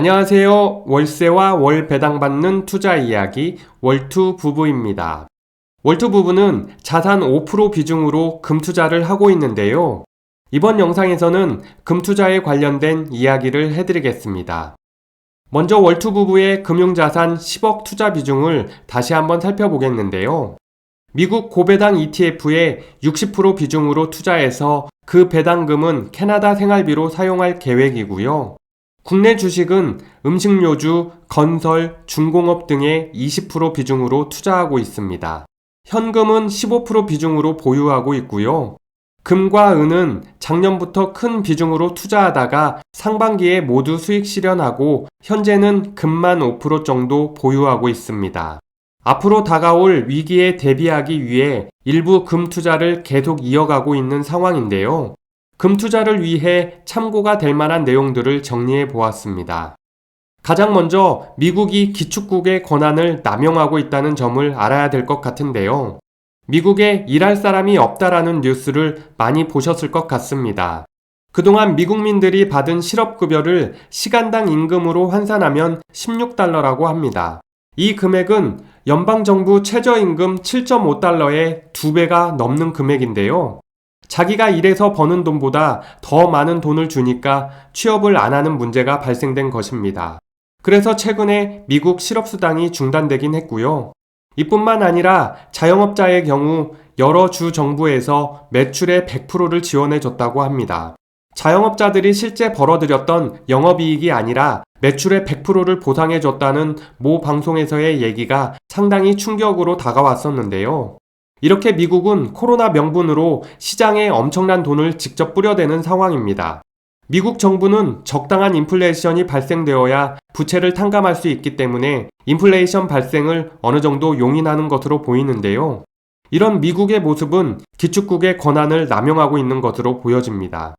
안녕하세요. 월세와 월 배당받는 투자 이야기 월투 부부입니다. 월투 부부는 자산 5% 비중으로 금투자를 하고 있는데요. 이번 영상에서는 금투자에 관련된 이야기를 해드리겠습니다. 먼저 월투 부부의 금융자산 10억 투자 비중을 다시 한번 살펴보겠는데요. 미국 고배당 ETF에 60% 비중으로 투자해서 그 배당금은 캐나다 생활비로 사용할 계획이고요. 국내 주식은 음식료주, 건설, 중공업 등의 20% 비중으로 투자하고 있습니다. 현금은 15% 비중으로 보유하고 있고요. 금과 은은 작년부터 큰 비중으로 투자하다가 상반기에 모두 수익 실현하고 현재는 금만 5% 정도 보유하고 있습니다. 앞으로 다가올 위기에 대비하기 위해 일부 금 투자를 계속 이어가고 있는 상황인데요. 금 투자를 위해 참고가 될 만한 내용들을 정리해 보았습니다. 가장 먼저 미국이 기축국의 권한을 남용하고 있다는 점을 알아야 될 것 같은데요. 미국에 일할 사람이 없다라는 뉴스를 많이 보셨을 것 같습니다. 그동안 미국민들이 받은 실업급여를 시간당 임금으로 환산하면 16달러라고 합니다. 이 금액은 연방정부 최저임금 7.5달러의 2배가 넘는 금액인데요. 자기가 일해서 버는 돈보다 더 많은 돈을 주니까 취업을 안 하는 문제가 발생된 것입니다. 그래서 최근에 미국 실업수당이 중단되긴 했고요. 이뿐만 아니라 자영업자의 경우 여러 주 정부에서 매출의 100%를 지원해줬다고 합니다. 자영업자들이 실제 벌어들였던 영업이익이 아니라 매출의 100%를 보상해줬다는 모 방송에서의 얘기가 상당히 충격으로 다가왔었는데요. 이렇게 미국은 코로나 명분으로 시장에 엄청난 돈을 직접 뿌려대는 상황입니다. 미국 정부는 적당한 인플레이션이 발생되어야 부채를 탕감할 수 있기 때문에 인플레이션 발생을 어느 정도 용인하는 것으로 보이는데요. 이런 미국의 모습은 기축국의 권한을 남용하고 있는 것으로 보여집니다.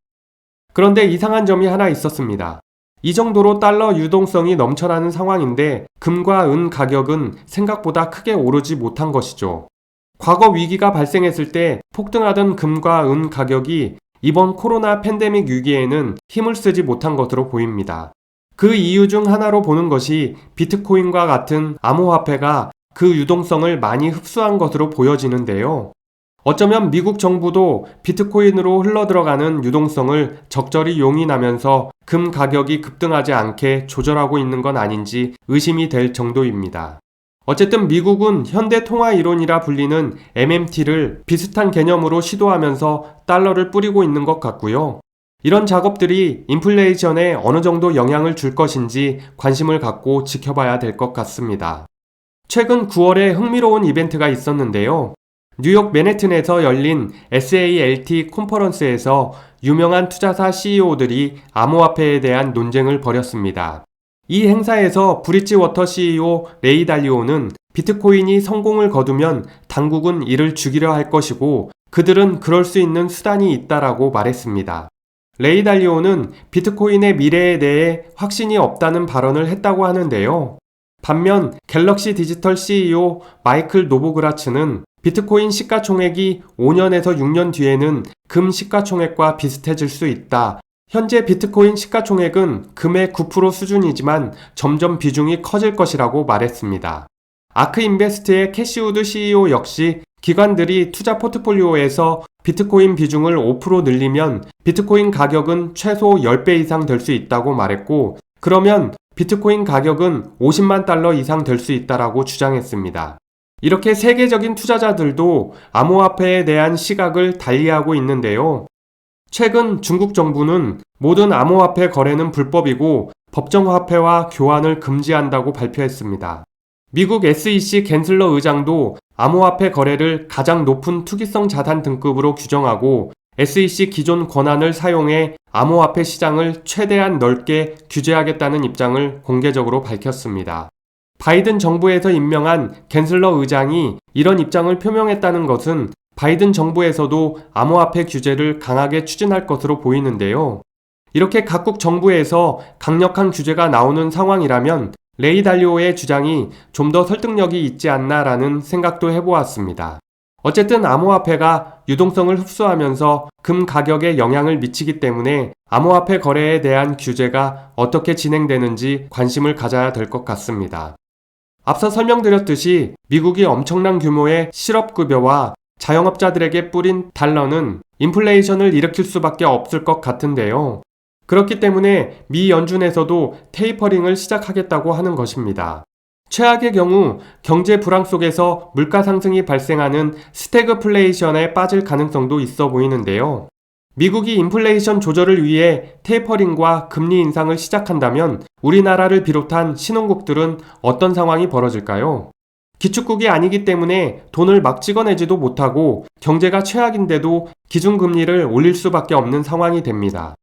그런데 이상한 점이 하나 있었습니다. 이 정도로 달러 유동성이 넘쳐나는 상황인데 금과 은 가격은 생각보다 크게 오르지 못한 것이죠. 과거 위기가 발생했을 때 폭등하던 금과 은 가격이 이번 코로나 팬데믹 위기에는 힘을 쓰지 못한 것으로 보입니다. 그 이유 중 하나로 보는 것이 비트코인과 같은 암호화폐가 그 유동성을 많이 흡수한 것으로 보여지는데요. 어쩌면 미국 정부도 비트코인으로 흘러들어가는 유동성을 적절히 용인하면서 금 가격이 급등하지 않게 조절하고 있는 건 아닌지 의심이 될 정도입니다. 어쨌든 미국은 현대통화이론이라 불리는 MMT를 비슷한 개념으로 시도하면서 달러를 뿌리고 있는 것 같고요. 이런 작업들이 인플레이션에 어느 정도 영향을 줄 것인지 관심을 갖고 지켜봐야 될 것 같습니다. 최근 9월에 흥미로운 이벤트가 있었는데요. 뉴욕 맨해튼에서 열린 SALT 컨퍼런스에서 유명한 투자사 CEO들이 암호화폐에 대한 논쟁을 벌였습니다. 이 행사에서 브릿지워터 CEO 레이 달리오는 비트코인이 성공을 거두면 당국은 이를 죽이려 할 것이고 그들은 그럴 수 있는 수단이 있다라고 말했습니다. 레이 달리오는 비트코인의 미래에 대해 확신이 없다는 발언을 했다고 하는데요. 반면 갤럭시 디지털 CEO 마이클 노보그라츠는 비트코인 시가총액이 5년에서 6년 뒤에는 금 시가총액과 비슷해질 수 있다. 현재 비트코인 시가총액은 금의 9% 수준이지만 점점 비중이 커질 것이라고 말했습니다. 아크인베스트의 캐시우드 CEO 역시 기관들이 투자 포트폴리오에서 비트코인 비중을 5% 늘리면 비트코인 가격은 최소 10배 이상 될 수 있다고 말했고 그러면 비트코인 가격은 50만 달러 이상 될 수 있다라고 주장했습니다. 이렇게 세계적인 투자자들도 암호화폐에 대한 시각을 달리하고 있는데요. 최근 중국 정부는 모든 암호화폐 거래는 불법이고 법정화폐와 교환을 금지한다고 발표했습니다. 미국 SEC 갠슬러 의장도 암호화폐 거래를 가장 높은 투기성 자산 등급으로 규정하고 SEC 기존 권한을 사용해 암호화폐 시장을 최대한 넓게 규제하겠다는 입장을 공개적으로 밝혔습니다. 바이든 정부에서 임명한 갠슬러 의장이 이런 입장을 표명했다는 것은 바이든 정부에서도 암호화폐 규제를 강하게 추진할 것으로 보이는데요. 이렇게 각국 정부에서 강력한 규제가 나오는 상황이라면 레이 달리오의 주장이 좀 더 설득력이 있지 않나라는 생각도 해보았습니다. 어쨌든 암호화폐가 유동성을 흡수하면서 금 가격에 영향을 미치기 때문에 암호화폐 거래에 대한 규제가 어떻게 진행되는지 관심을 가져야 될 것 같습니다. 앞서 설명드렸듯이 미국이 엄청난 규모의 실업급여와 자영업자들에게 뿌린 달러는 인플레이션을 일으킬 수밖에 없을 것 같은데요. 그렇기 때문에 미 연준에서도 테이퍼링을 시작하겠다고 하는 것입니다. 최악의 경우 경제 불황 속에서 물가 상승이 발생하는 스태그플레이션에 빠질 가능성도 있어 보이는데요. 미국이 인플레이션 조절을 위해 테이퍼링과 금리 인상을 시작한다면 우리나라를 비롯한 신흥국들은 어떤 상황이 벌어질까요? 기축국이 아니기 때문에 돈을 막 찍어내지도 못하고 경제가 최악인데도 기준금리를 올릴 수밖에 없는 상황이 됩니다.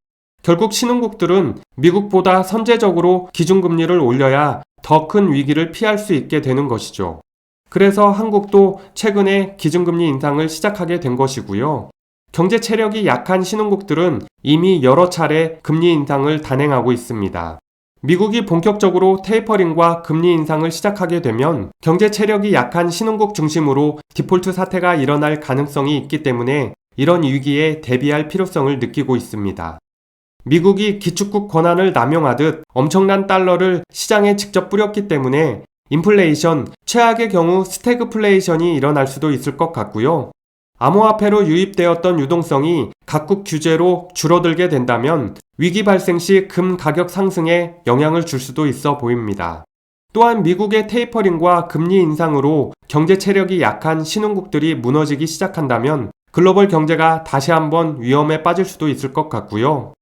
결국 신흥국들은 미국보다 선제적으로 기준금리를 올려야 더 큰 위기를 피할 수 있게 되는 것이죠. 그래서 한국도 최근에 기준금리 인상을 시작하게 된 것이고요. 경제 체력이 약한 신흥국들은 이미 여러 차례 금리 인상을 단행하고 있습니다. 미국이 본격적으로 테이퍼링과 금리 인상을 시작하게 되면 경제 체력이 약한 신흥국 중심으로 디폴트 사태가 일어날 가능성이 있기 때문에 이런 위기에 대비할 필요성을 느끼고 있습니다. 미국이 기축국 권한을 남용하듯 엄청난 달러를 시장에 직접 뿌렸기 때문에 인플레이션, 최악의 경우 스태그플레이션이 일어날 수도 있을 것 같고요. 암호화폐로 유입되었던 유동성이 각국 규제로 줄어들게 된다면 위기 발생 시 금 가격 상승에 영향을 줄 수도 있어 보입니다. 또한 미국의 테이퍼링과 금리 인상으로 경제 체력이 약한 신흥국들이 무너지기 시작한다면 글로벌 경제가 다시 한번 위험에 빠질 수도 있을 것 같고요.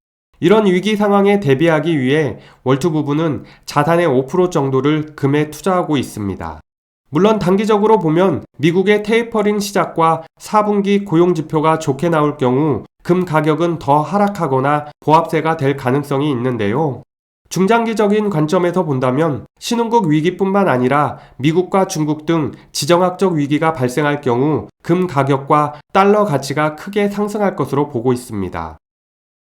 이런 위기 상황에 대비하기 위해 월투부부는 자산의 5% 정도를 금에 투자하고 있습니다. 물론 단기적으로 보면 미국의 테이퍼링 시작과 4분기 고용지표가 좋게 나올 경우 금 가격은 더 하락하거나 보합세가 될 가능성이 있는데요. 중장기적인 관점에서 본다면 신흥국 위기뿐만 아니라 미국과 중국 등 지정학적 위기가 발생할 경우 금 가격과 달러 가치가 크게 상승할 것으로 보고 있습니다.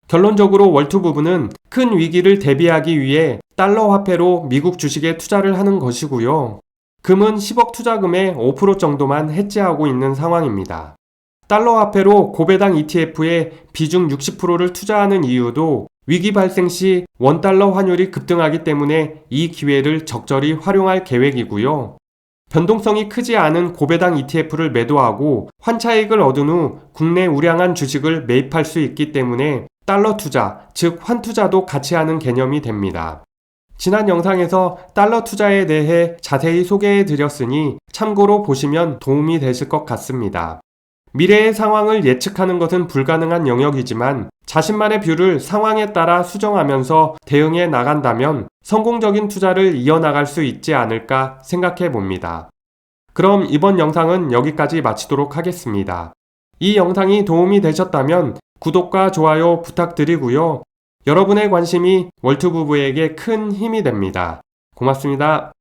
결론적으로 월투부부는 큰 위기를 대비하기 위해 달러 화폐로 미국 주식에 투자를 하는 것이고요. 금은 10억 투자금의 5% 정도만 해지하고 있는 상황입니다. 달러 화폐로 고배당 ETF에 비중 60%를 투자하는 이유도 위기 발생 시 원달러 환율이 급등하기 때문에 이 기회를 적절히 활용할 계획이고요. 변동성이 크지 않은 고배당 ETF를 매도하고 환차익을 얻은 후 국내 우량한 주식을 매입할 수 있기 때문에 달러 투자, 즉 환투자도 같이 하는 개념이 됩니다. 지난 영상에서 달러 투자에 대해 자세히 소개해 드렸으니 참고로 보시면 도움이 되실 것 같습니다. 미래의 상황을 예측하는 것은 불가능한 영역이지만 자신만의 뷰를 상황에 따라 수정하면서 대응해 나간다면 성공적인 투자를 이어나갈 수 있지 않을까 생각해 봅니다. 그럼 이번 영상은 여기까지 마치도록 하겠습니다. 이 영상이 도움이 되셨다면 구독과 좋아요 부탁드리고요. 여러분의 관심이 월투부부에게 큰 힘이 됩니다. 고맙습니다.